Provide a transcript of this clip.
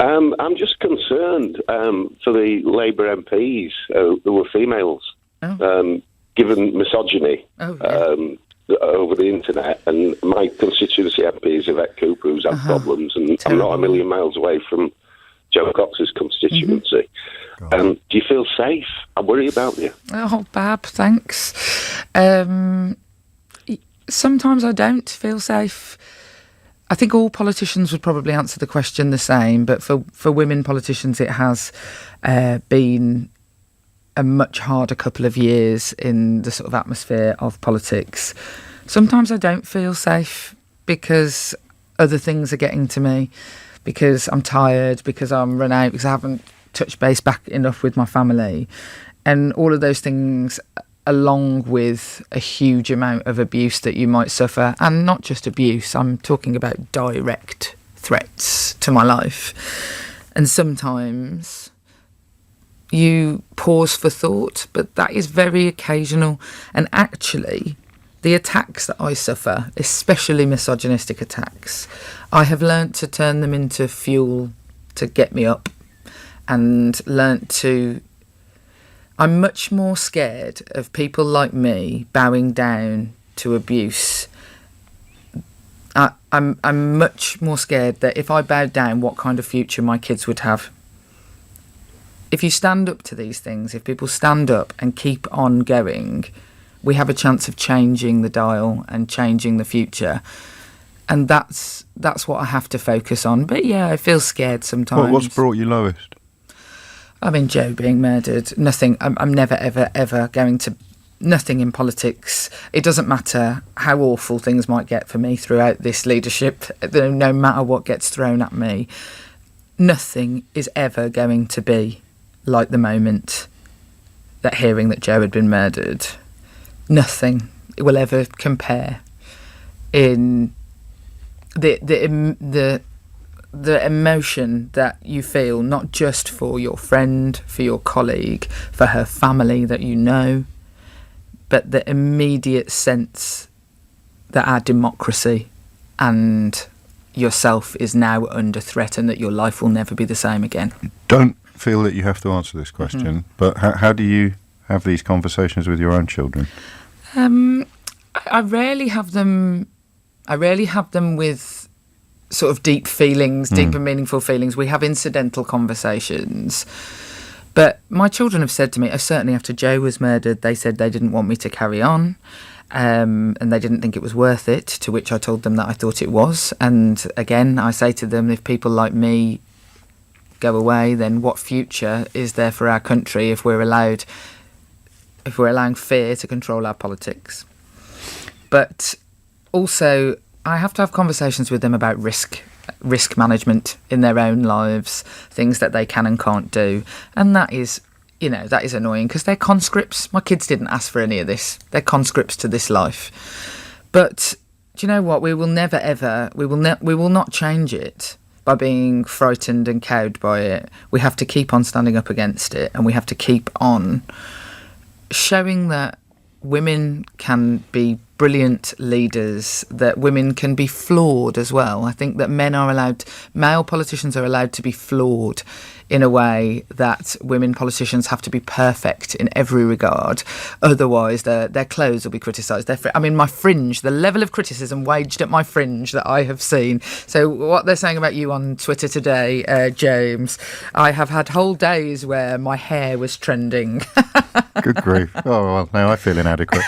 I'm just concerned for the Labour MPs who were females, given misogyny over the internet. And my constituency MP is Yvette Cooper, who's had problems, and I'm not a million miles away from Jo Cox's constituency. Do you feel safe? I worry about you. Oh, Bab, thanks. Sometimes I don't feel safe. I think all politicians would probably answer the question the same, but for women politicians, it has been a much harder couple of years in the sort of atmosphere of politics. Sometimes I don't feel safe because other things are getting to me, because I'm tired, because I'm run out, because I haven't touched base back enough with my family. And all of those things, along with a huge amount of abuse that you might suffer, and not just abuse, I'm talking about direct threats to my life. And sometimes you pause for thought, but that is very occasional. And actually, the attacks that I suffer, especially misogynistic attacks, I have learnt to turn them into fuel to get me up, and learnt to... I'm much more scared of people like me bowing down to abuse. I'm much more scared that if I bowed down, what kind of future my kids would have. If you stand up to these things, if people stand up and keep on going, we have a chance of changing the dial and changing the future. And that's what I have to focus on. But yeah, I feel scared sometimes. What's brought you lowest? I mean, Jo being murdered, nothing, I'm never, ever, ever going to, nothing in politics. It doesn't matter how awful things might get for me throughout this leadership, no matter what gets thrown at me, nothing is ever going to be like the moment that hearing that Jo had been murdered. Nothing will ever compare in the emotion that you feel, not just for your friend, for your colleague, for her family that you know, but the immediate sense that our democracy and yourself is now under threat and that your life will never be the same again. Don't feel that you have to answer this question, but how do you have these conversations with your own children? I rarely have them with sort of deep feelings, deep and meaningful feelings. We have incidental conversations. But my children have said to me, certainly after Jo was murdered, they said they didn't want me to carry on, and they didn't think it was worth it, to which I told them that I thought it was. And again, I say to them, if people like me go away, then what future is there for our country if we're allowing fear to control our politics? But also, I have to have conversations with them about risk management in their own lives, things that they can and can't do. And that is annoying because they're conscripts. My kids didn't ask for any of this. They're conscripts to this life. But do you know what? We will never, ever, we will not change it by being frightened and cowed by it. We have to keep on standing up against it, and we have to keep on showing that women can be brilliant leaders, that women can be flawed as well. I think that male politicians are allowed to be flawed in a way that women politicians have to be perfect in every regard. Otherwise, their clothes will be criticised. My fringe, the level of criticism waged at my fringe that I have seen. So what they're saying about you on Twitter today, James, I have had whole days where my hair was trending. Good grief. Oh, well, now I feel inadequate.